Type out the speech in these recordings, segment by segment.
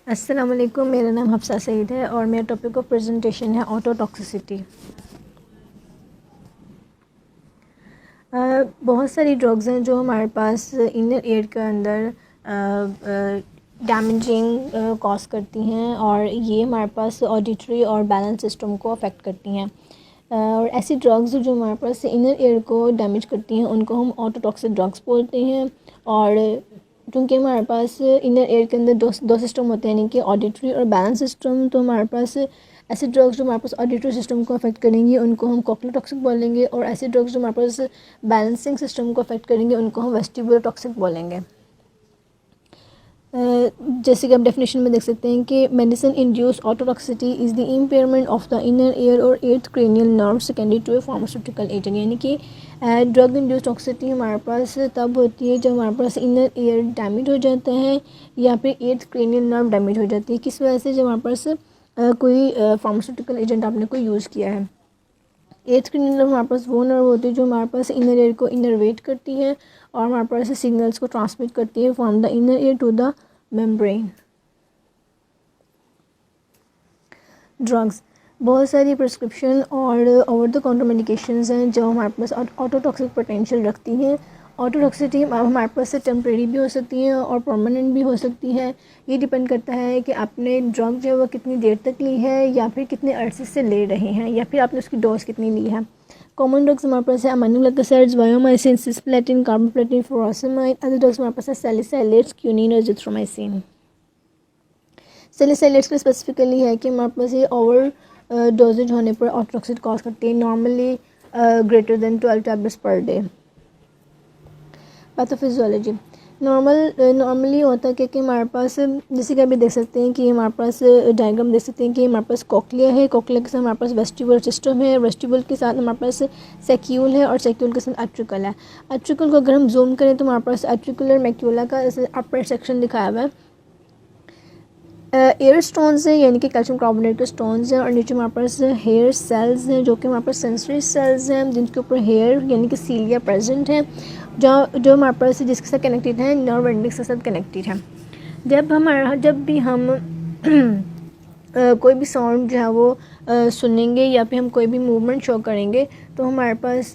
अस्सलाम वालेकुम, मेरा नाम हफ्सा सईद है और मेरा टॉपिक ऑफ प्रेजेंटेशन है ऑटोटॉक्सिसिटी। बहुत सारी ड्रग्स हैं जो हमारे पास इनर ईयर के अंदर डैमेजिंग कॉज करती हैं और ये हमारे पास ऑडिटरी और बैलेंस सिस्टम को अफेक्ट करती हैं। और ऐसी ड्रग्स जो हमारे पास इनर ईयर को डैमेज करती हैं उनको हम ऑटोटॉक्सिक ड्रग्स बोलते हैं। और क्योंकि हमारे पास इनर ईयर के अंदर दो सिस्टम होते हैं, यानी कि ऑडिटरी और बैलेंस सिस्टम, तो हमारे पास ऐसे ड्रग्स जो हमारे पास ऑडिटरी सिस्टम को अफेक्ट करेंगी उनको हम कॉक्लियो टॉक्सिक बोलेंगे, और ऐसे ड्रग्स जो हमारे पास बैलेंसिंग सिस्टम को अफेक्ट करेंगे उनको हम वेस्टिबुलर टॉक्सिक बोलेंगे। जैसे कि आप डेफिनेशन में देख सकते हैं कि medicine induce ototoxicity is the impairment of the inner ear और eighth cranial nerve secondary to a pharmaceutical agent. यानी कि ड्रग इंड्यूस टॉक्सिटी हमारे पास तब होती है जब हमारे पास इनर ईयर डैमेज हो जाता है या फिर एट्थ क्रेनियल नर्व डैमेज हो जाती है। किस वजह से? जब हमारे पास कोई फार्मास्यूटिकल एजेंट आपने कोई यूज़ किया है। एट्थ क्रेनियल नर्व हमारे पास वो नर्व होती है जो हमारे पास इनर ईयर को इनरवेट करती है और हमारे पास सिग्नल्स को ट्रांसमिट करती है from the inner ear to the membrane. Drugs, बहुत सारी प्रिस्क्रिप्शन और ओवर द काउंटर मेडिकेशंस हैं जो हमारे पास ऑटोटॉक्सिक पोटेंशियल रखती हैं। ऑटोटॉक्सिसिटी हमारे पास से टेम्प्रेरी भी हो सकती है और परमानेंट भी हो सकती है। ये डिपेंड करता है कि आपने ड्रग जो है वो कितनी देर तक ली है या फिर कितने अरसे से ले रहे हैं या फिर आपने उसकी डोज कितनी ली है। कॉमन ड्रग्स हमारे पास है अमाइनोग्लिसराइड्स, वायोमाइसिन, सिस्प्लेटिन, कार्बोप्लेटिन, फुरासेमाइड। अदर ड्रग्स हमारे पास है सैलिसाइलेट्स, क्यूनिन और जिथ्रोमाइसिन। सैलिसाइलेट्स का स्पेसिफिकली है कि हमारे पास ये ओवर डोजेज होने पर ऑटोटॉक्सिक कॉज करती है, normally greater than 12 tablets per day. Pathophysiology, normally होता है कि हमारे पास, जैसे कि अभी देख सकते हैं कि हमारे पास डायग्राम देख सकते हैं कि हमारे पास कोक्लिया है, कोक्लिया के साथ हमारे पास वेस्टिबुलर सिस्टम है, वेस्टिबुल के साथ हमारे पास सैक्यूल है और सैक्यूल के साथ एट्रिकल है। एट्रिकल को अगर हम जूम करें तो हमारे पास एट्रिकुलर मैक्यूला का अपर सेक्शन दिखाया हुआ है। एयर स्टोन्स हैं यानी कि कैल्शियम कार्बोनेट के स्टोन्स हैं, और नीचे हमारे पास हेयर सेल्स हैं जो कि हमारे पास सेंसरी सेल्स हैं जिनके ऊपर हेयर यानी कि सीलिया प्रेजेंट है, जो हमारे पास जिसके साथ कनेक्टेड है नर्व एंडिंग्स के साथ कनेक्टेड है। जब भी हम कोई भी साउंड जो है वो सुनेंगे या फिर हम कोई भी मूवमेंट शो करेंगे तो हमारे पास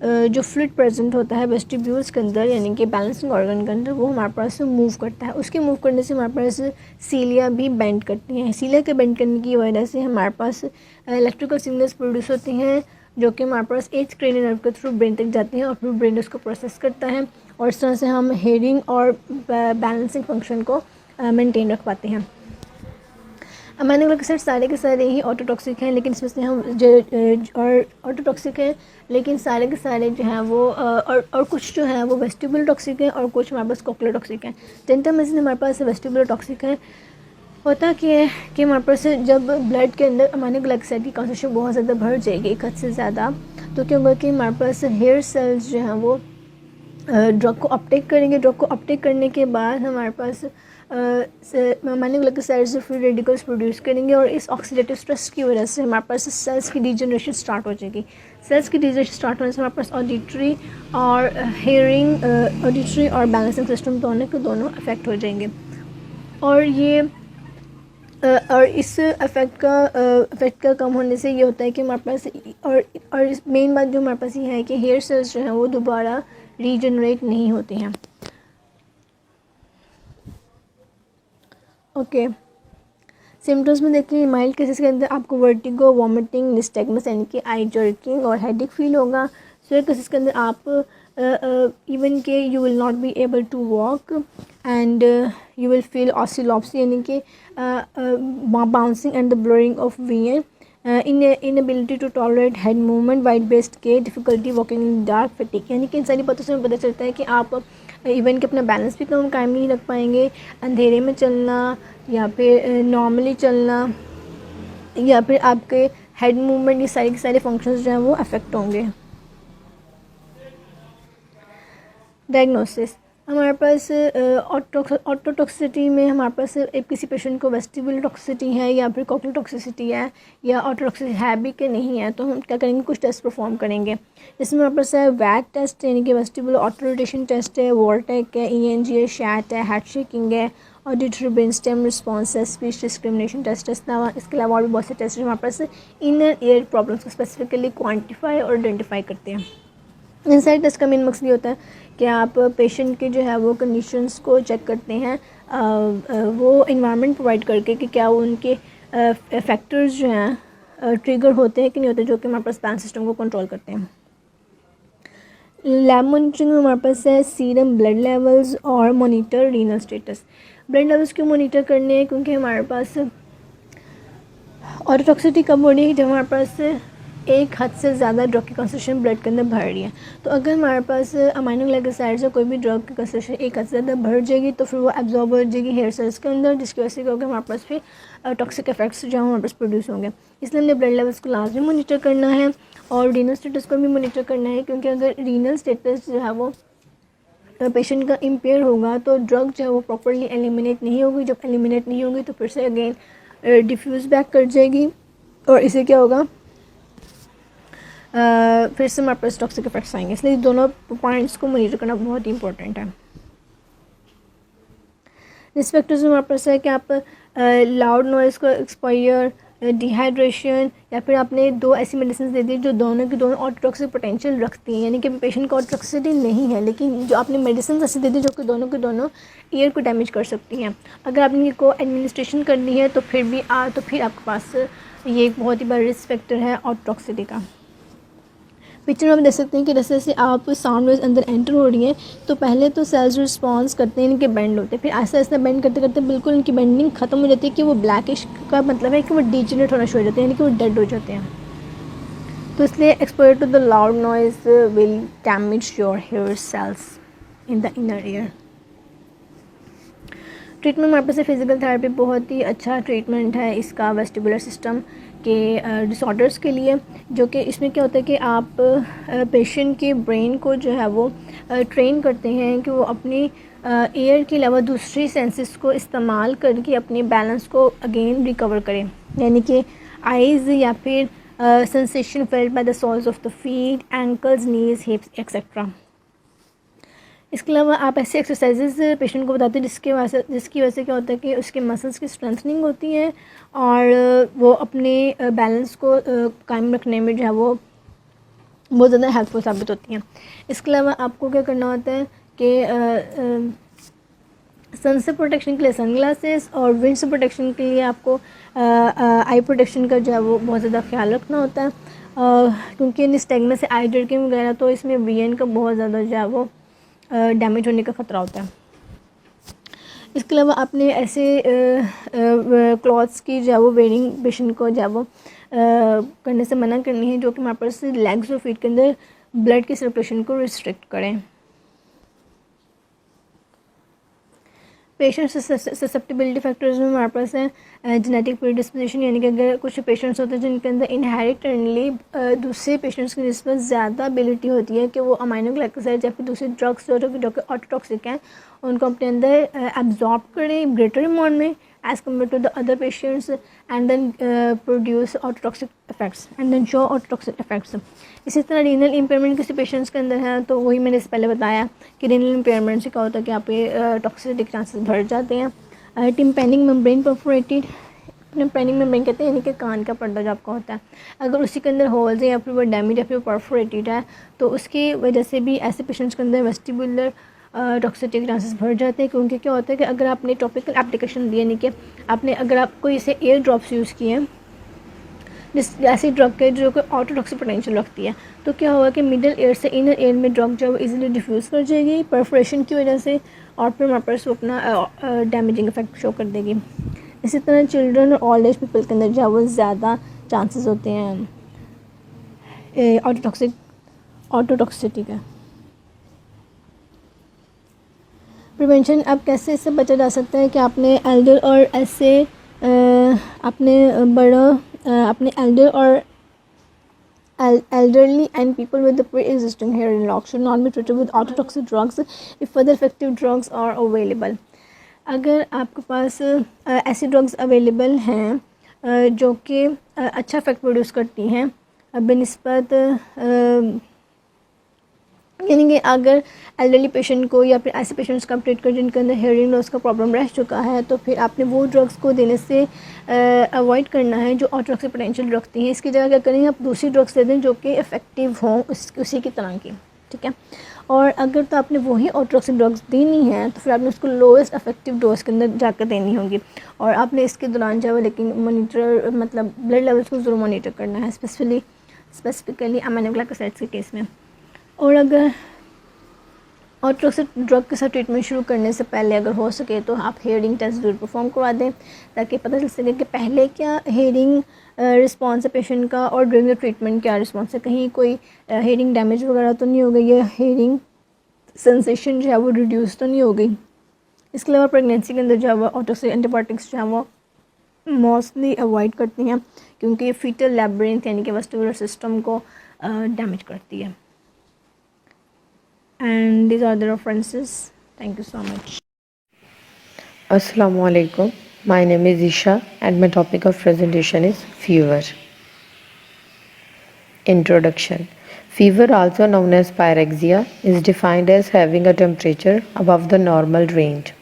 जो फ्लूइड प्रेजेंट होता है वेस्टिब्यूल्स के अंदर यानी कि बैलेंसिंग ऑर्गन के अंदर, वो हमारे पास मूव करता है। उसके मूव करने से हमारे पास सीलिया भी बेंड करती हैं। सीलिया के बेंड करने की वजह से हमारे पास इलेक्ट्रिकल सिग्नल्स प्रोड्यूस होती हैं जो कि हमारे पास एट्थ क्रेनियल नर्व के थ्रू ब्रेन तक जाती हैं और फिर ब्रेन उसको प्रोसेस करता है, और इस तरह से हम हेयरिंग और बैलेंसिंग फंक्शन को मेनटेन रख पाते हैं। अमाइनोग्लिसराइड सारे के सारे ही ऑटोटॉक्सिक हैं, लेकिन इसमें से हम और ऑटोटॉक्सिक हैं, लेकिन सारे के सारे जो हैं वो और कुछ जो हैं वो वेस्टिबुलर टॉक्सिक हैं और कुछ हमारे पास कोक्लियर टॉक्सिक हैं। जेंटामाइसिन हमारे पास वेस्टिबुलर टॉक्सिक है। होता क्या है कि हमारे पास जब ब्लड के अंदर अमाइनोग्लिसराइड की कॉन्सेंट्रेशन बहुत ज़्यादा बढ़ जाएगी, एक हद से ज़्यादा, तो क्या होगा कि हमारे पास हेयर सेल्स जो हैं वो ड्रग को अपटेक करेंगे। ड्रग को अपटेक करने के बाद हमारे पास अमाइनोग्लिसराइड्स फ्री रेडिकल्स प्रोड्यूस करेंगे, और इस ऑक्सीडेटिव स्ट्रेस की वजह से हमारे पास सेल्स की डिजनरेशन स्टार्ट हो जाएगी। सेल्स की डिजनरेशन स्टार्ट होने से हमारे पास ऑडिटरी और हेयरिंग, ऑडिटरी और बैलेंसिंग सिस्टम दोनों के दोनों अफेक्ट हो जाएंगे। और ये और इस अफेक्ट का कम होने से ये होता है कि हमारे पास और मेन बात जो हमारे पास ये है कि हेयर सेल्स जो हैं वो दोबारा रीजनरेट नहीं होते हैं। ओके, सिम्टम्स में देखिए माइल्ड केसेस के अंदर आपको वर्टिगो, वॉमिटिंग, निस्टैग्मस यानी कि आई जर्किंग और हेडेक फील होगा। सीवियर केसेस के अंदर आप इवन के you will not be able to walk and you will feel oscillopsia यानी कि bouncing and the blurring of vision, inability to tolerate head movement, wide based के, difficulty walking in dark, fatigue. यानी कि इन सारी बातों से हमें पता चलता है कि आप इवन के अपना बैलेंस भी कायम नहीं रख पाएंगे, अंधेरे में चलना या फिर नॉर्मली चलना या फिर आपके हेड मूवमेंट, ये सारे के सारे फंक्शंस जो हैं वो अफेक्ट होंगे। डायग्नोसिस, हमारे पास ऑटोटॉक्सिसिटी में हमारे पास किसी पेशेंट को वेस्टिबुलर टॉक्सिसिटी है या फिर कोक्लियर टॉक्सिसिटी है या ऑटोटॉक्सिसिटी है भी कि नहीं है, तो हम क्या करेंगे, कुछ टेस्ट परफॉर्म करेंगे। इसमें हमारे पास है वैक टेस्ट यानी कि वेस्टिबुलर ऑटोरोटेशन टेस्ट है, वॉरटेक है, ENG है, शैट है, हेड शेकिंग है, auditory brain stem response test, speech discrimination test, इसके अलावा और भी बहुत से टेस्ट हमारे पास इनर ईयर प्रॉब्लम्स को स्पेसिफिकली क्वान्टिफाई और आइडेंटिफाई करते हैं। इन सारे टेस्ट का मेन मकसद ये होता है कि आप पेशेंट के जो है वो कंडीशंस को चेक करते हैं, वो इन्वायरमेंट प्रोवाइड करके कि क्या वो उनके फैक्टर्स जो हैं ट्रिगर होते हैं कि नहीं होते, जो कि हमारे पास पैन सिस्टम को कंट्रोल करते हैं। लैब मॉनिटरिंग में हमारे पास है सीरम ब्लड लेवल्स और monitor renal status. Blood levels क्यों मॉनिटर करने हैं? क्योंकि हमारे पास ऑटोटॉक्सिसिटी कब हो रही है? जब हमारे पास एक हद से ज़्यादा ड्रग की कंसंट्रेशन ब्लड के अंदर बढ़ रही है। तो अगर हमारे पास अमाइनोग्लाइकोसाइड्स या कोई भी ड्रग की कंसंट्रेशन एक हद से ज़्यादा बढ़ जाएगी तो फिर वो एब्जॉर्ब हो जाएगी हेयर सेल्स के अंदर, जिसकी वजह से क्या होगा, हमारे पास फिर टॉक्सिक इफेक्ट्स जो हमारे पास प्रोड्यूस होंगे। इसलिए हमने ब्लड लेवल्स को लाजमी मॉनिटर करना है और रीनल स्टेटस को भी मॉनिटर करना है, क्योंकि अगर रीनल स्टेटस जो है वो पेशेंट का इम्पेयर होगा तो ड्रग जो है वो प्रॉपरली एलिमिनेट नहीं होगी। जब एलिमिनेट नहीं होगी तो फिर से अगेन डिफ्यूज़ बैक कर जाएगी और इससे क्या होगा, फिर से हमारे पास टॉक्सिक इफेक्ट्स आएंगे। इसलिए दोनों पॉइंट्स को मॉनिटर करना बहुत ही इंपॉर्टेंट है। रिस्क फैक्टर्स में हमारे पास है कि आप लाउड नॉइज़ को एक्सपोजर, डिहाइड्रेशन, या फिर आपने दो ऐसी मेडिसिन दे दी जो दोनों की दोनों ऑटोटॉक्सिक पोटेंशियल रखती हैं, यानी कि पेशेंट को ऑटोटॉक्सिसिटी नहीं है, लेकिन जो आपने मेडिसिन ऐसी दे दी जो कि दोनों के दोनों ईयर को डैमेज कर सकती हैं। अगर आपने इनको एडमिनिस्ट्रेशन करनी है तो फिर आपके पास ये एक बहुत ही बड़ा रिस्क फैक्टर है ऑटोटॉक्सिसिटी का। पिक्चर में आप देख सकते हैं कि जैसे जैसे आप साउंड वेव्स अंदर एंटर हो रही हैं तो पहले तो सेल्स रिस्पॉन्स करते हैं, इनके बेंड होते हैं, फिर आहिस्ता आहिस्ता बेंड करते करते बिल्कुल इनकी बेंडिंग ख़त्म हो जाती है कि वो ब्लैकिश का मतलब है कि वो डिजेनरेट होना शुरू हो जाते हैं, यानी कि वो डेड हो जाते हैं। तो इसलिए exposure to the loud noise will damage your hair cells in the inner ear. Treatment हमारे पास फिज़िकल थेरेपी बहुत ही अच्छा ट्रीटमेंट है इसका वेस्टिबुलर सिस्टम के डिसऑर्डर्स के लिए, जो कि इसमें क्या होता है कि आप पेशेंट के ब्रेन को जो है वो ट्रेन करते हैं कि वो अपनी एयर के अलावा दूसरी सेंसेस को इस्तेमाल करके अपने बैलेंस को अगेन रिकवर करें, यानी कि आइज़ या फिर sensation felt by the soles of the feet, ankles, knees, hips etcetera. इसके अलावा आप ऐसे एक्सरसाइजेज पेशेंट को बताते हैं जिसकी वजह से क्या होता है कि उसके मसल्स की स्ट्रेंथनिंग होती है और वो अपने बैलेंस को कायम रखने में जो है वो बहुत ज़्यादा हेल्पफुल साबित होती हैं। इसके अलावा आपको क्या करना होता है कि सन से प्रोटेक्शन के लिए सन ग्लासेस और विंड से प्रोटेक्शन के लिए आपको आई प्रोटेक्शन का जो है वो बहुत ज़्यादा ख्याल रखना होता है, क्योंकि निस्टैग्मस से आई ड्रेकिंग वगैरह तो इसमें वीएन का बहुत ज़्यादा जो है वो डैमेज होने का ख़तरा होता है। इसके अलावा आपने ऐसे क्लॉथ्स की जो है वो वेयरिंग पेशेंट को जो है वो करने से मना करनी है जो कि हमारे पास लेग्स और फीट के अंदर ब्लड की सर्कुलेशन को रिस्ट्रिक्ट करें। पेशेंट ससेप्टिबिलिटी फैक्टर्स में हमारे पास है जेनेटिक प्रीडिस्पोजिशन, यानी कि अगर कुछ पेशेंट्स होते हैं जिनके अंदर इनहेरिटेंटली दूसरे पेशेंट्स की निस्बत ज़्यादा एबिलिटी होती है कि वो अमाइनोग्लाइकोसाइड्स या फिर दूसरे ड्रग्स जो कि ऑटोटॉक्सिक हैं उनको अपने अंदर एब्जॉर्ब करें ग्रेटर अमाउंट में as compare to the other patients and then produce ototoxic effects and then show ototoxic effects. इसी तरह रीनल इम्पेयरमेंट किसी पेशेंट्स के अंदर है तो वही मैंने इससे पहले बताया कि रीनल इम्पेयरमेंट से क्या होता है कि आप ये टॉक्सिसिटी के चांसेस बढ़ जाते हैं। Tympanic membrane perforated, tympanic membrane कहते हैं यानी कि कान का पर्दा जो आपका होता है, अगर उसी के अंदर होल्स है या फिर वो डैमेज या फिर परफोरेटेड है तो उसकी वजह से भी ऐसे पेशेंट्स के अंदर वेस्टिबुलर टॉक्सिसिटी के चांसेस बढ़ जाते हैं। क्योंकि क्या होता है कि अगर आपने टॉपिकल एप्लीकेशन दिया, यानी कि आपने अगर आप कोई इसे एयर ड्रॉप्स यूज़ किए हैं जिस ऐसी ड्रग के जो कि ऑटोटॉक्सिक पोटेंशियल रखती है, तो क्या होगा कि मिडल एयर से इनर एयर में ड्रग जो है वो इजीली डिफ्यूज़ कर जाएगी परफोरेशन की वजह से और फिर हमारे पास वो अपना डैमेजिंग इफेक्ट शो कर देगी। इसी तरह चिल्ड्रन और ओल्ड एज पीपल के अंदर जो है वो ज़्यादा चांसेस होते हैं ऑटोटॉक्सिसिटी का। प्रिवेंशन अब कैसे इससे बचा जा सकता है कि आपने एल्डर और ऐसे अपने एल्डर और elderly and people with the pre-existing hearing loss should not be treated with autotoxic drugs if further effective drugs are available। अगर आपके पास ऐसी ड्रग्स अवेलेबल हैं जो कि अच्छा इफेक्ट प्रोड्यूस करती हैं बनिस्बत यानी कि अगर एल्डरली पेशेंट को या फिर ऐसे पेशेंट्स का ट्रीट कर जिनके अंदर हेयरिंग लॉस का प्रॉब्लम रह चुका है, तो फिर आपने वो ड्रग्स को देने से अवॉइड करना है जो ऑटोटॉक्सिक पोटेंशियल रखती हैं। इसकी जगह क्या करेंगे, आप दूसरी ड्रग्स दे दें जो कि इफ़ेक्टिव हों उसी की तरह की, ठीक है। और अगर तो आपने वही ऑटोटॉक्सिक ड्रग्स देनी है तो फिर आपने उसको लोएस्ट इफेक्टिव डोज के अंदर जाकर देनी होगी। और आपने इसके दौरान जो है लेकिन मॉनिटर मतलब ब्लड लेवल्स को ज़रूर मॉनिटर करना है, स्पेसिफिकली अमीनोग्लाइकोसाइड्स के केस में। और अगर ऑटोटॉक्सिक ड्रग के साथ ट्रीटमेंट शुरू करने से पहले अगर हो सके तो आप हेयरिंग टेस्ट ज़रूर परफॉर्म करवा दें, ताकि पता चल सके कि पहले क्या हेयरिंग रिस्पॉन्स है पेशेंट का और ड्यूरिंग द ट्रीटमेंट क्या रिस्पॉन्स है, कहीं कोई हेयरिंग डैमेज वगैरह तो नहीं हो गई है, हेयरिंग सेंसेशन जो है वो रिड्यूस तो नहीं हो गई। इसके अलावा प्रेगनेंसी के अंदर जो है वो ऑटोटॉक्सिक एंटीबायोटिक्स जो है वो मोस्टली अवॉइड करती हैं, क्योंकि ये फीटल लैब्रिंथ यानी कि वेस्टिबुलर सिस्टम को डैमेज करती है। And these are the references. Thank you so much. Assalamu alaikum. My name is Isha and my topic of presentation is fever. Introduction. Fever, also known as pyrexia, is defined as having a temperature above the normal range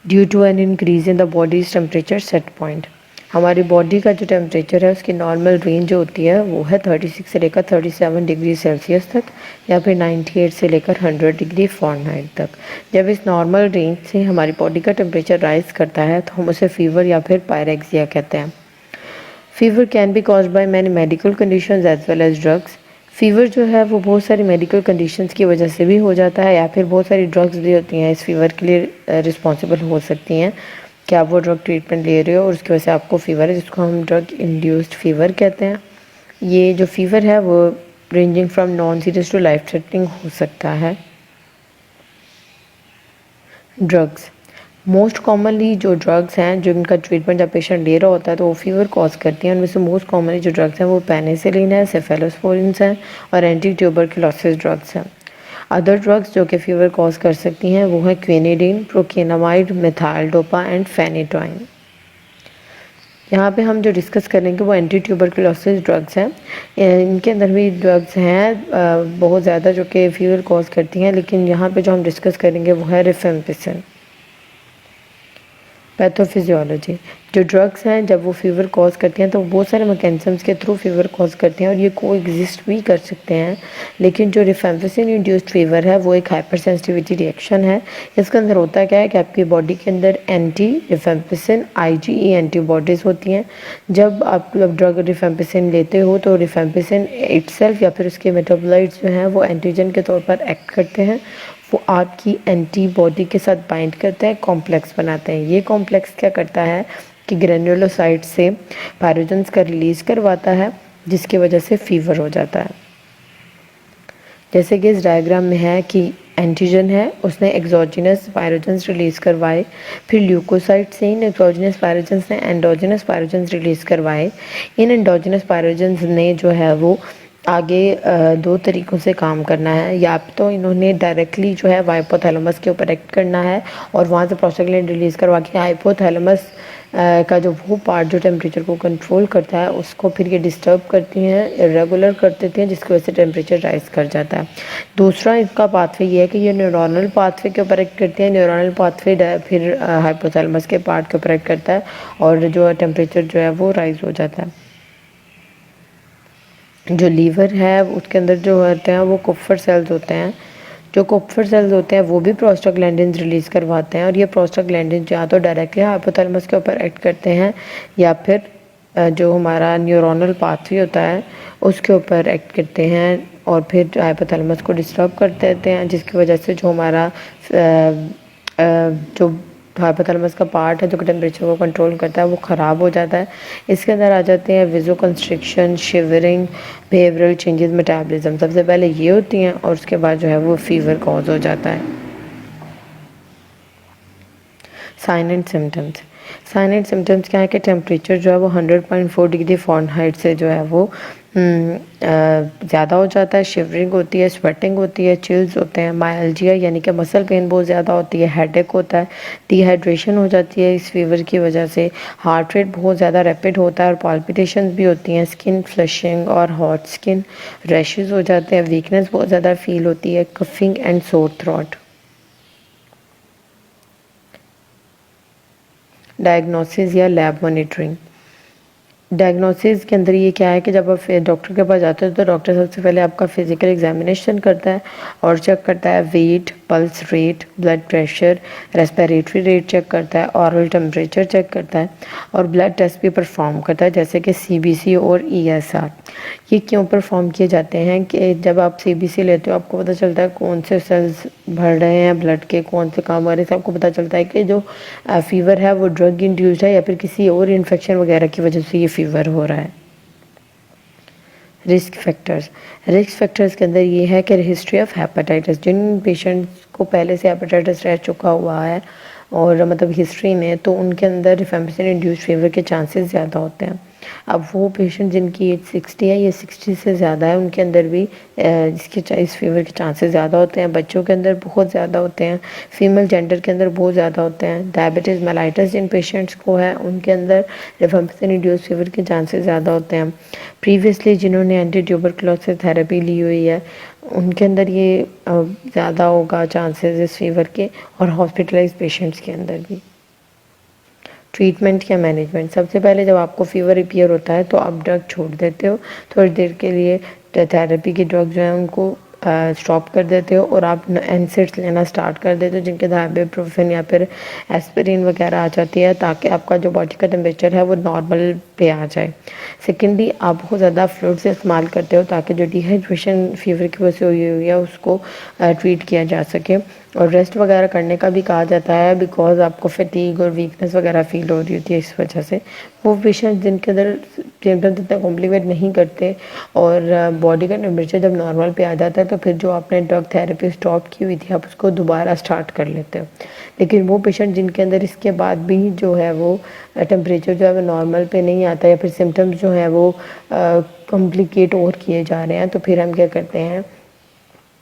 due to an increase in the body's temperature set point. हमारी body का जो temperature है उसकी normal range जो होती है वो है 36 से लेकर 37 डिग्री सेल्सियस तक, या फिर 98 से लेकर 100 डिग्री फ़ारेनहाइट तक। जब इस नॉर्मल रेंज से हमारी बॉडी का टेम्परेचर राइज करता है तो हम उसे फीवर या फिर पायरेक्सिया कहते हैं। Fever can be caused by many medical conditions as well as drugs. Fever जो है वो बहुत सारी मेडिकल कंडीशंस की वजह से भी हो जाता है, या फिर बहुत सारी ड्रग्स भी होती हैं इस फीवर के लिए रिस्पॉन्सिबल हो सकती हैं कि आप वो ड्रग ट्रीटमेंट ले रहे हो और उसकी वजह से आपको फ़ीवर है, जिसको हम ड्रग इंड्यूस्ड फ़ीवर कहते हैं। ये जो फ़ीवर है वो ranging from non serious to life threatening हो सकता है। ड्रग्स मोस्ट कॉमनली जो ड्रग्स हैं जो इनका ट्रीटमेंट जब पेशेंट ले रहा होता है तो वो फीवर कॉज करती हैं। उनमें से मोस्ट कॉमनली जो ड्रग्स हैं वो पेनिसिलिन है, सेफेलोस्पोरिन है और एंटी ट्यूबरकुलोसिस ड्रग्स हैं। अदर ड्रग्स जो कि फ़ीवर कॉज कर सकती हैं वो है quinidine, procainamide, methyldopa and phenytoin. यहाँ पे हम जो डिस्कस करेंगे वो एंटी ट्यूबरकुलोसिस ड्रग्स हैं। इनके अंदर भी ड्रग्स हैं बहुत ज़्यादा जो कि फ़ीवर कॉज करती हैं, लेकिन यहाँ पे जो हम डिस्कस करेंगे वो है रिफेम्पिसिन। पैथोफिजियोलॉजी, जो ड्रग्स हैं जब वो फीवर कॉज करती हैं तो बहुत सारे मैकेनिज्म्स के थ्रू फीवर कॉज करती हैं और ये को एग्जिस्ट भी कर सकते हैं। लेकिन जो रिफेम्पिसिन इंड्यूस्ड फीवर है वो एक हाइपर सेंसिटिविटी रिएक्शन है। इसके अंदर होता क्या है कि आपकी बॉडी के अंदर एंटी रिफेम्पिसिन IgE एंटीबॉडीज़ होती हैं। जब आप ड्रग रिफेम्पिसिन लेते हो तो रिफेम्पिसिन इटसेल्फ या फिर उसके मेटाबोलाइट्स जो हैं वो एंटीजन के तौर पर एक्ट करते हैं। वो आपकी एंटीबॉडी के साथ बाइंड करते हैं, कॉम्प्लेक्स बनाते हैं। ये कॉम्प्लेक्स क्या करता है कि ग्रेन्युलोसाइट से पायरोजन्स का रिलीज़ करवाता है, जिसकी वजह से फीवर हो जाता है। जैसे कि इस डायग्राम में है कि एंटीजन है, उसने एक्सोजिनस पायरोजन्स रिलीज़ करवाए, फिर ल्यूकोसाइट से इन एक्सोजिनस पायरोजन्स ने एंडोजिनस पायरोजन्स रिलीज़ करवाए। इन एंडोजिनस पायरोजन्स ने जो है वो आगे दो तरीक़ों से काम करना है। या तो इन्होंने डायरेक्टली जो है हाइपोथैलेमस के ऊपर एक्ट करना है और वहाँ से प्रोस्टाग्लैंडिन रिलीज़ करवा के हाइपोथैलेमस का जो वो पार्ट जो टेम्परेचर को कंट्रोल करता है उसको फिर ये डिस्टर्ब करती हैं, इरेगुलर कर देती हैं, जिसकी वजह से टेम्परेचर राइज कर जाता है। दूसरा इसका पाथवे ये है कि ये न्यूरोनल पाथवे के ऊपर एक्ट करती है। न्यूरोनल पाथवे फिर हाइपोथैलेमस के पार्ट के ऊपर एक्ट करता है और जो टेम्परेचर जो है वो राइज हो जाता है। जो लीवर है उसके अंदर जो होते हैं वो कुप्फर सेल्स होते हैं। जो कुप्फर सेल्स होते हैं वो भी प्रोस्टाग्लैंडिन रिलीज़ करवाते हैं और ये प्रोस्टाग्लैंडिन या तो डायरेक्टली हाइपोथैलेमस के ऊपर एक्ट करते हैं या फिर जो हमारा न्यूरोनल पाथवे होता है उसके ऊपर एक्ट करते हैं और फिर हाइपोथैलेमस को डिस्टर्ब कर देते हैं, जिसकी वजह से जो हमारा जो हाइपोथैलेमस का पार्ट है जो कि टेम्परेचर को कंट्रोल करता है वो ख़राब हो जाता है। इसके अंदर आ जाते हैं vasoconstriction, shivering, behavioural changes, metabolism. सबसे पहले ये होती हैं और उसके बाद जो है वो फीवर कॉज हो जाता है। Sign and symptoms, sign and symptoms क्या है कि टेम्परेचर जो है वो 100.4 डिग्री फ़ारेनहाइट से जो है वो ज़्यादा हो जाता है, शिवरिंग होती है, स्वेटिंग होती है, चिल्स होते हैं, मायल्जिया यानी कि मसल पेन बहुत ज़्यादा होती है, हेडेक होता है, डिहाइड्रेशन हो जाती है इस फीवर की वजह से, हार्ट रेट बहुत ज़्यादा रैपिड होता है और पाल्पिटेशंस भी होती हैं, स्किन फ्लशिंग और हॉट स्किन, रैशेस हो जाते हैं, वीकनेस बहुत ज़्यादा फील होती है, coughing and sore throat. Diagnosis या लैब मॉनिटरिंग। डायग्नोसिस के अंदर ये क्या है कि जब आप डॉक्टर के पास जाते हो तो डॉक्टर सबसे पहले आपका फिजिकल एग्जामिनेशन करता है और चेक करता है weight, pulse rate, blood pressure, respiratory rate check करता है, ऑरल टेम्परेचर चेक करता है और ब्लड टेस्ट भी परफॉर्म करता है जैसे कि सीबीसी और ईएसआर। ये क्यों परफॉर्म किए जाते हैं कि जब आप सीबीसी लेते हो आपको पता चलता है कौन से सेल्स भर रहे हैं ब्लड के, कौन से काम आ रहे हैं, आपको पता चलता है कि जो फीवर है वो ड्रग इंड्यूस्ड है या फिर किसी और इन्फेक्शन वगैरह की वजह से ये फीवर हो रहा है। रिस्क फैक्टर्स के अंदर ये है कि हिस्ट्री ऑफ हेपेटाइटिस, जिन पेशेंट्स को पहले से हेपेटाइटिस रह चुका हुआ है और मतलब हिस्ट्री में, तो उनके अंदर रिफेम्पिसिन इंड्यूस्ड फीवर के चांसेस ज़्यादा होते हैं। अब वो पेशेंट जिनकी एज 60 है या 60 से ज़्यादा है उनके अंदर भी इस फीवर के चांसेस ज़्यादा होते हैं। बच्चों के अंदर बहुत ज़्यादा होते हैं, फीमेल जेंडर के अंदर बहुत ज़्यादा होते हैं। डायबिटीज़ मेलाइटस जिन पेशेंट्स को है उनके अंदर रिफेम्पिसिन इंड्यूस्ड फीवर के चांसेस ज़्यादा होते हैं। प्रीवियसली जिन्होंने एंटी ट्यूबरकुलोसिस थेरेपी ली हुई है उनके अंदर ये ज़्यादा होगा चांसेस इस फीवर के, और हॉस्पिटलाइज पेशेंट्स के अंदर भी। ट्रीटमेंट या मैनेजमेंट। सबसे पहले जब आपको फीवर अपीयर होता है तो आप ड्रग छोड़ देते हो, थोड़ी देर के लिए थेरेपी की ड्रग जो है उनको स्टॉप कर देते हो और आप एनसिड्स लेना स्टार्ट कर देते हो जिनके अंदर आइबुप्रोफेन या फिर एस्पिरिन वगैरह आ जाती है ताकि आपका जो बॉडी का टेम्परेचर है वो नॉर्मल पे आ जाए। सेकेंडली आप बहुत ज़्यादा फ्लूइड्स इस्तेमाल करते हो ताकि जो डिहाइड्रेशन फीवर की वजह से हुई है उसको ट्रीट किया जा सके, और रेस्ट वगैरह करने का भी कहा जाता है बिकॉज आपको फटीग और वीकनेस वगैरह फील हो रही होती है। इस वजह से वो पेशेंट जिनके अंदर सिम्टम्स इतना कॉम्प्लिकेट नहीं करते और बॉडी का टेम्परेचर जब नॉर्मल पे आ जाता है तो फिर जो आपने ड्रग थेरेपी स्टॉप की हुई थी आप उसको दोबारा स्टार्ट कर लेते हो। लेकिन वो पेशेंट जिनके अंदर इसके बाद भी जो है वो टेम्परेचर जो है वो नॉर्मल पे नहीं आता या फिर सिम्टम्स जो है वो कॉम्प्लिकेट और किए जा रहे हैं, तो फिर हम क्या करते हैं,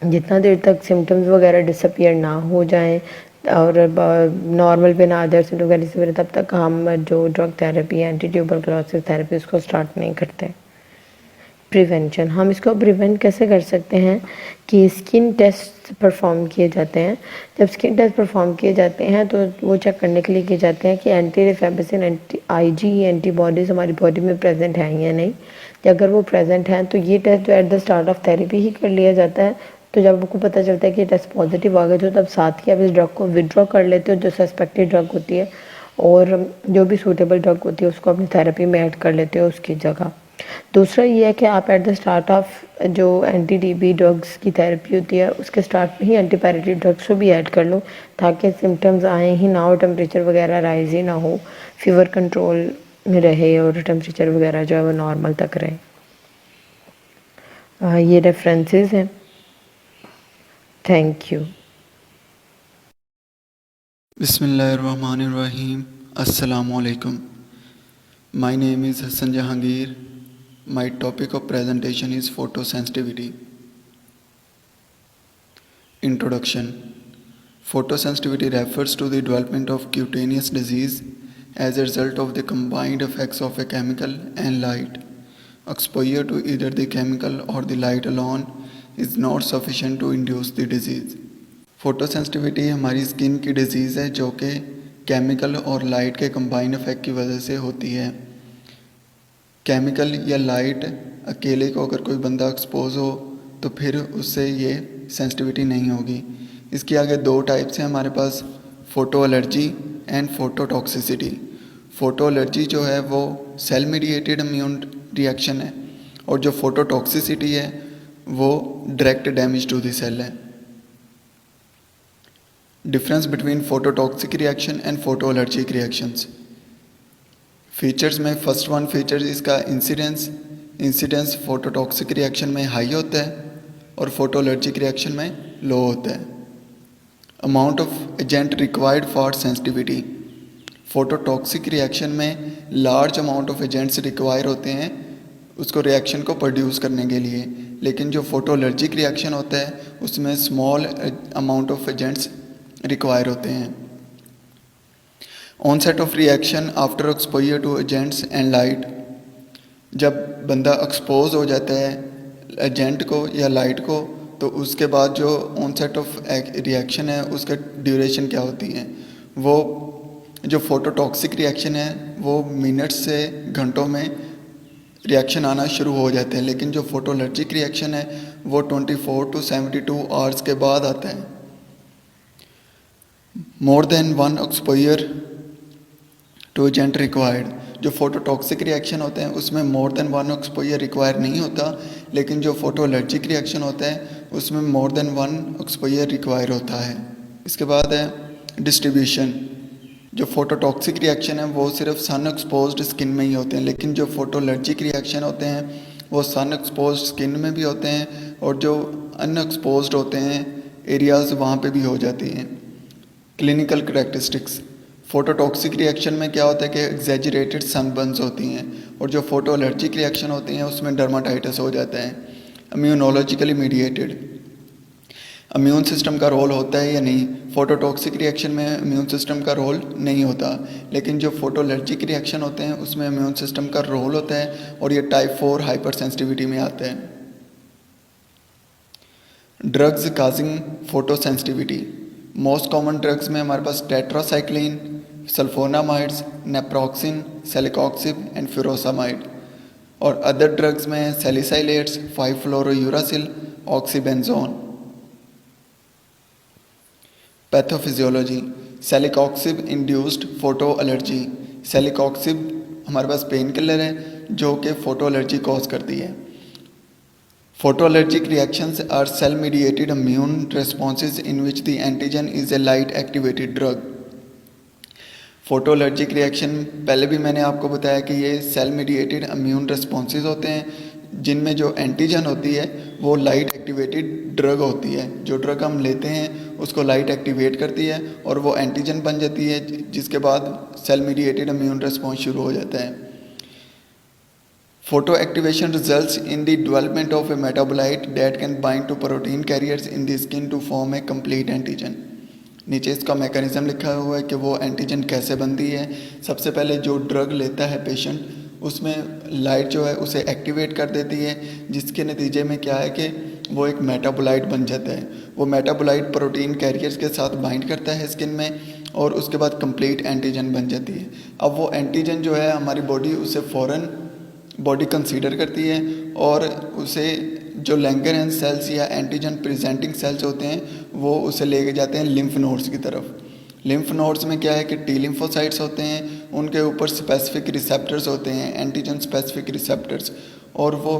जितना देर तक सिम्टम्स वगैरह डिसअपियर ना हो जाएं और नॉर्मल पे ना आ जाए सिम्टम वगैरह, तब तक हम जो drug therapy anti tuberculosis therapy उसको स्टार्ट नहीं करते। प्रिवेंशन, हम इसको प्रिवेंट कैसे कर सकते हैं कि स्किन टेस्ट परफॉर्म किए जाते हैं। जब स्किन टेस्ट परफॉर्म किए जाते हैं तो वो चेक करने के लिए किए जाते हैं कि एंटी रिफेम्पिसिन आईजी एंटीबॉडीज़ हमारी बॉडी में प्रेजेंट हैं या नहीं। अगर वो प्रेजेंट हैं तो ये टेस्ट जो at the start of therapy ही कर लिया जाता है। तो जब आपको पता चलता है कि टेस्ट पॉजिटिव आ गया तो तब साथ ही आप इस ड्रग को विड्रॉ कर लेते हो जो सस्पेक्टेड ड्रग होती है, और जो भी सूटेबल ड्रग होती है उसको अपनी थेरेपी में ऐड कर लेते हो उसकी जगह। दूसरा ये है कि आप एट द स्टार्ट ऑफ जो एंटी टीबी ड्रग्स की थेरेपी होती है उसके स्टार्ट में ही एंटीपायरेटिक ड्रग्स को भी ऐड कर लो ताकि सिम्टम्स आए ही ना हो, टेम्परेचर वगैरह राइज ही ना हो, फीवर कंट्रोल में रहे और टेम्परेचर वगैरह जो है वो नॉर्मल तक रहे। ये रेफरेंसेस हैं। Thank you. Bismillahirrahmanirrahim. Assalamualaikum. My name is Hassan Jahangir. My topic of presentation is photosensitivity. Introduction. Photosensitivity refers to the development of cutaneous disease as a result of the combined effects of a chemical and light. Exposure to either the chemical or the light alone is not sufficient to induce the disease. Photosensitivity हमारी skin की disease है जो कि chemical और light के combine effect की वजह से होती है। केमिकल या लाइट अकेले को अगर कोई बंदा एक्सपोज हो तो फिर उससे ये सेंसिटिविटी नहीं होगी। इसके आगे दो टाइप्स हैं हमारे पास, photo allergy and phototoxicity. Photo allergy जो है वो सेल मीडिएटेड इम्यून रिएक्शन है और जो फ़ोटोटॉक्सिसिटी है वो direct damage to the cell है। Difference between phototoxic reaction and photo allergic reactions. Features में फर्स्ट वन फीचर इसका इंसिडेंस फोटोटॉक्सिक रिएक्शन में हाई होता है और फोटो एलर्जिक रिएक्शन में लो होता है। Amount of agent required for sensitivity. Phototoxic reaction में large amount of agents require होते हैं उसको रिएक्शन को प्रोड्यूस करने के लिए। लेकिन जो फोटो एलर्जिक रिएक्शन होता है उसमें small amount of agents require होते हैं। Onset of reaction after exposure to agents and light, जब बंदा एक्सपोज हो जाता है एजेंट को या लाइट को, तो उसके बाद जो ऑनसेट ऑफ रिएक्शन है उसका ड्यूरेशन क्या होती है। वो जो फोटोटॉक्सिक रिएक्शन है वो मिनट्स से घंटों में रिएक्शन आना शुरू हो जाते हैं, लेकिन जो फोटो एलर्जिक रिएक्शन है वो 24 to 72 आवर्स के बाद आता है। More than one exposure to agent required, जो फोटोटॉक्सिक रिएक्शन होते हैं उसमें more than one exposure require नहीं होता, लेकिन जो फोटो एलर्जिक रिएक्शन होता है उसमें more than one exposure require होता है। इसके बाद है डिस्ट्रीब्यूशन। जो फोटोटॉक्सिक रिएक्शन है वो सिर्फ सन एक्सपोज्ड स्किन में ही होते हैं, लेकिन जो फोटो एलर्जिक रिएक्शन होते हैं वो सन एक्सपोज्ड स्किन में भी होते हैं और जो अनएक्सपोज्ड होते हैं एरियाज वहाँ पे भी हो जाती हैं। क्लिनिकल करैक्टरिस्टिक्स, फोटोटॉक्सिक रिएक्शन में क्या होता है कि एग्जैजरेटेड सनबर्न्स होती हैं, और जो फोटो एलर्जिक रिएक्शन होती हैं उसमें डर्माटाइटिस हो जाता है। इम्यूनोलॉजिकली मीडिएटेड, इम्यून सिस्टम का रोल होता है या नहीं। फोटोटॉक्सिक रिएक्शन में इम्यून सिस्टम का रोल नहीं होता, लेकिन जो फोटो एलर्जिक रिएक्शन होते हैं उसमें इम्यून सिस्टम का रोल होता है और ये टाइप 4 हाइपर सेंसिटिविटी में आता है। Drugs causing photo sensitivity, most common drugs में हमारे पास tetracycline, sulfonamides, naproxen, celecoxib and furosemide, और अदर ड्रग्स में salicylates, five fluorouracil, oxybenzone. Pathophysiology, celecoxib induced photo allergy, celecoxib हमारे पास पेन किलर है जो कि फोटो एलर्जी कॉज करती है। Photo allergic reactions are cell mediated immune responses in which the antigen is a light activated drug. Photo allergic reaction पहले भी मैंने आपको बताया कि ये सेल मीडिएटेड इम्यून रेस्पॉन्सेज होते हैं जिनमें जो एंटीजन होती है वो लाइट एक्टिवेटेड ड्रग होती है। जो ड्रग हम लेते हैं उसको लाइट एक्टिवेट करती है और वो एंटीजन बन जाती है, जिसके बाद सेल मीडिएटेड इम्यून रेस्पॉन्स शुरू हो जाता है। Photo activation results in the development of a metabolite that can bind to protein carriers in the skin to form a complete antigen. नीचे इसका मैकेनिज्म लिखा हुआ है कि वो एंटीजन कैसे बनती है। सबसे पहले जो ड्रग लेता है पेशेंट उसमें लाइट जो है उसे एक्टिवेट कर देती है, जिसके नतीजे में क्या है कि वो एक मेटाबोलाइट बन जाता है। वो मेटाबोलाइट प्रोटीन कैरियर्स के साथ बाइंड करता है स्किन में और उसके बाद कंप्लीट एंटीजन बन जाती है। अब वो एंटीजन जो है हमारी बॉडी उसे फ़ौरन बॉडी कंसीडर करती है और उसे जो लैंगरहैंस सेल्स या एंटीजन प्रेजेंटिंग सेल्स होते हैं वो उसे लेके जाते हैं लिम्फ नोड्स की तरफ। लिम्फ नोड्स में क्या है कि टी लिम्फोसाइट्स होते हैं, उनके ऊपर स्पेसिफिक रिसेप्टर्स होते हैं, एंटीजन स्पेसिफिक रिसेप्टर्स, और वो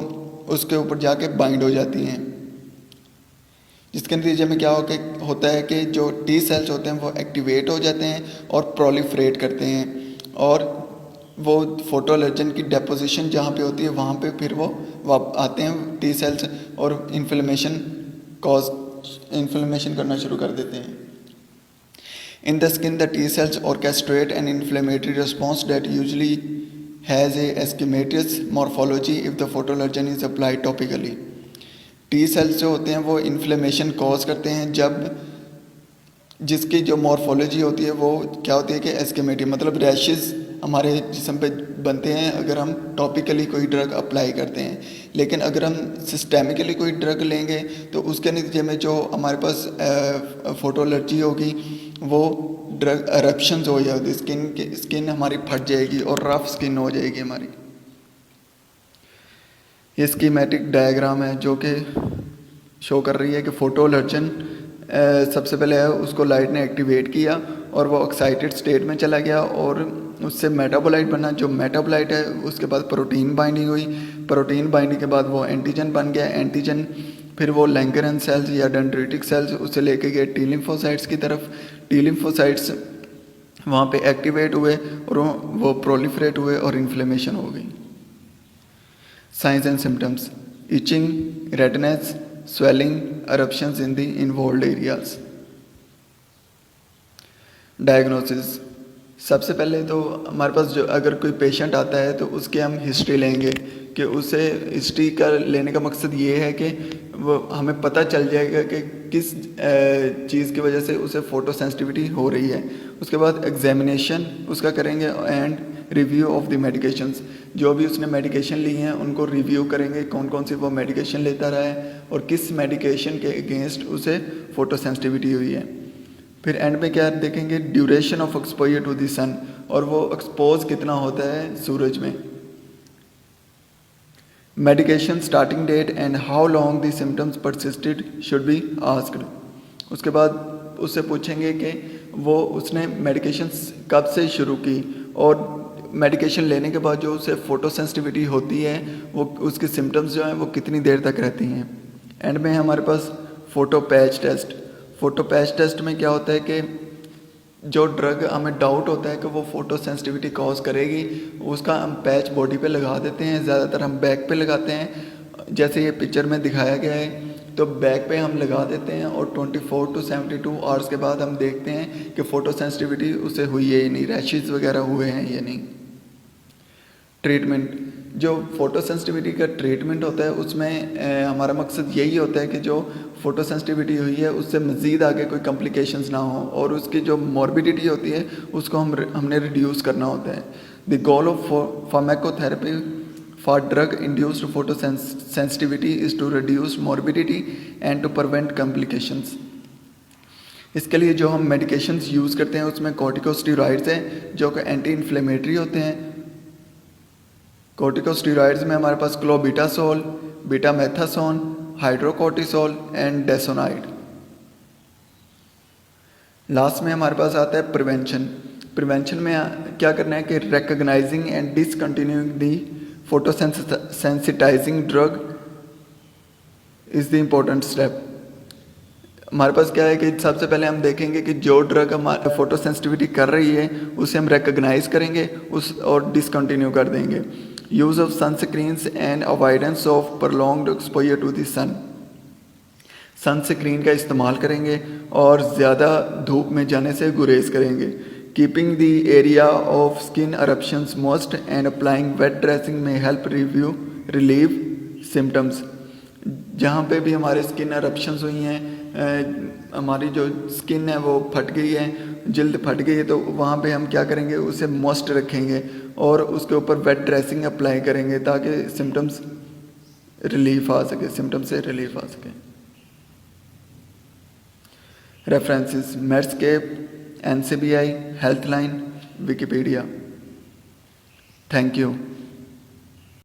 उसके ऊपर जाके बाइंड हो जाती हैं, जिसके नतीजे में क्या होता है कि जो टी सेल्स होते हैं वो एक्टिवेट हो जाते हैं और प्रोलिफरेट करते हैं, और वो फोटो एलर्जन की डेपोजिशन जहाँ पे होती है वहाँ पे फिर वो आते हैं टी सेल्स और इन्फ्लेमेशन करना शुरू कर देते हैं। In the skin, the T cells orchestrate an inflammatory response that usually has a schematous morphology if the photoallergen is applied topically. T cells जो होते हैं वो इन्फ्लेमेशन कॉज करते हैं जब जिसकी जो मॉर्फोलॉजी होती है वो क्या होती है कि एस्केमेटिक, मतलब रैशेस हमारे जिस्म पे बनते हैं अगर हम टॉपिकली कोई ड्रग अप्लाई करते हैं। लेकिन अगर हम सिस्टेमिकली कोई ड्रग लेंगे तो उसके नतीजे में जो हमारे पास फोटो एलर्जी होगी वो ड्रग एरप्शंस हो जाएगी, स्किन हमारी फट जाएगी और रफ स्किन हो जाएगी हमारी। ये स्कीमेटिक डायग्राम है जो कि शो कर रही है कि फोटो एलर्जन सबसे पहले है उसको लाइट ने एक्टिवेट किया और वो एक्साइटेड स्टेट में चला गया और उससे मेटाबोलाइट बना। जो मेटाबोलाइट है उसके बाद प्रोटीन बाइंडिंग हुई, प्रोटीन बाइंडिंग के बाद वो एंटीजन बन गया। एंटीजन फिर वो लैंगरहैंस सेल्स या डेंड्रिटिक सेल्स उसे लेके गए टी लिम्फोसाइट्स की तरफ। टी लिम्फोसाइट्स वहाँ पे एक्टिवेट हुए और वो प्रोलिफरेट हुए और इन्फ्लेमेशन हो गई। Signs and symptoms: itching, redness, swelling, eruptions in the involved areas. Diagnosis: सबसे पहले तो हमारे पास जो अगर कोई पेशेंट आता है तो उसकी हम हिस्ट्री लेंगे कि उसे हिस्ट्री का लेने का मकसद ये है कि वो हमें पता चल जाएगा कि किस चीज़ की वजह से उसे फ़ोटो सेंसिटिविटी हो रही है। उसके बाद एग्जामिनेशन उसका करेंगे and review of the medications. जो भी उसने मेडिकेशन ली हैं उनको रिव्यू करेंगे, कौन कौन सी वो मेडिकेशन लेता रहा है और किस मेडिकेशन के अगेंस्ट उसे फ़ोटो सेंसिटिविटी हुई है। फिर एंड में क्या देखेंगे, duration of exposure to the sun, और वो एक्सपोज कितना होता है सूरज में। Medication starting date and how long the symptoms persisted should be asked. उसके बाद उससे पूछेंगे कि वो उसने मेडिकेशन कब से शुरू की और मेडिकेशन लेने के बाद जो उसे फ़ोटो सेंसिटिविटी होती है वो उसके सिम्टम्स जो हैं वो कितनी देर तक रहती हैं। एंड में हमारे पास photo patch test. Photo patch test में क्या होता है कि जो ड्रग हमें डाउट होता है कि वो फ़ोटो सेंसिटिविटी कॉज करेगी, उसका हम पैच बॉडी पे लगा देते हैं। ज़्यादातर हम बैक पे लगाते हैं, जैसे ये पिक्चर में दिखाया गया है। तो बैक पे हम लगा देते हैं और 24 to 72 आवर्स के बाद हम देखते हैं कि फ़ोटो सेंसिटिविटी उसे हुई है या नहीं, रैशेज़ वगैरह हुए हैं या नहीं। ट्रीटमेंट, जो फ़ोटो सेंसिटिविटी का ट्रीटमेंट होता है उसमें हमारा मकसद यही होता है कि जो फ़ोटो सेंसिटिविटी हुई है उससे मज़ीद आगे कोई कॉम्प्लिकेशंस ना हो और उसकी जो मॉर्बिडिटी होती है उसको हमने रिड्यूस करना होता है। The goal of pharmacotherapy for drug induced photo sensitivity is to reduce morbidity and to prevent complications. इसके लिए जो हम मेडिकेशंस यूज़ करते हैं उसमें कॉर्टिकोस्टेरॉइड्स हैं जो कि एंटी इन्फ्लेमेटरी होते हैं। कॉर्टिकोस्टेरॉइड्स में हमारे पास क्लोबिटासोल, बीटामेथासोन, हाइड्रोकोर्टिसोल एंड डेसोनाइड। लास्ट में हमारे पास आता है प्रिवेंशन। प्रिवेंशन में क्या करना है कि recognising and discontinuing the photo sensitising drug is the important step. हमारे पास क्या है कि सबसे पहले हम देखेंगे कि जो ड्रग हमारे फोटो सेंसिटिविटी कर रही है उसे हम रिकॉग्नाइज करेंगे उस और डिसकंटिन्यू कर देंगे। Use of sunscreens and avoidance of prolonged exposure to the sun. Sunscreen का इस्तेमाल करेंगे और ज़्यादा धूप में जाने से गुरेज करेंगे। Keeping the area of skin eruptions moist and applying wet dressing may help relieve symptoms. जहाँ पे भी हमारे स्किन eruptions हुई हैं, हमारी जो स्किन है वो फट गई है, जल्द फट गई है, तो वहाँ पे हम क्या करेंगे, उसे मॉइस्ट रखेंगे और उसके ऊपर वेट ड्रेसिंग अप्लाई करेंगे ताकि सिम्टम्स रिलीफ आ सके, सिम्टम से रिलीफ आ सके। रेफरेंसेस: Medscape, NCBI, Healthline, Wikipedia. Thank you.